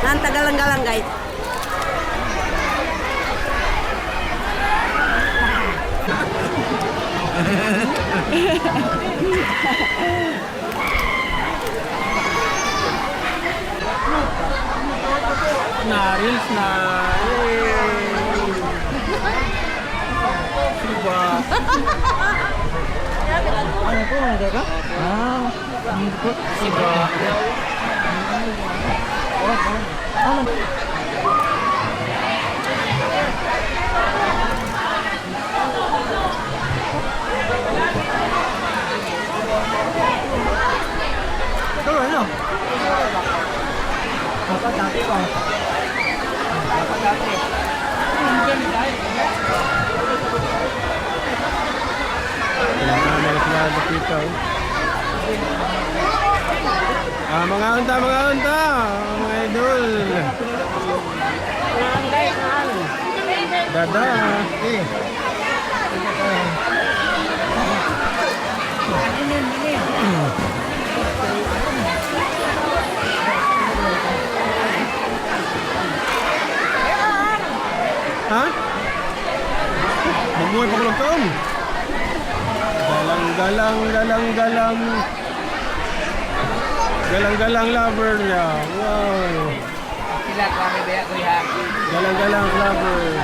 Nanta galang-galang guys. Reels na. Diba? Ano po? Hindi ka? Hindi po. Diba? Ito ano? Dapat dati ko. Dapat dati. Dito. Mga unta, mga idol. Dada. Ha? Magbuhay pa ko lang taon. Galang lover niya. Wow. Galang lover.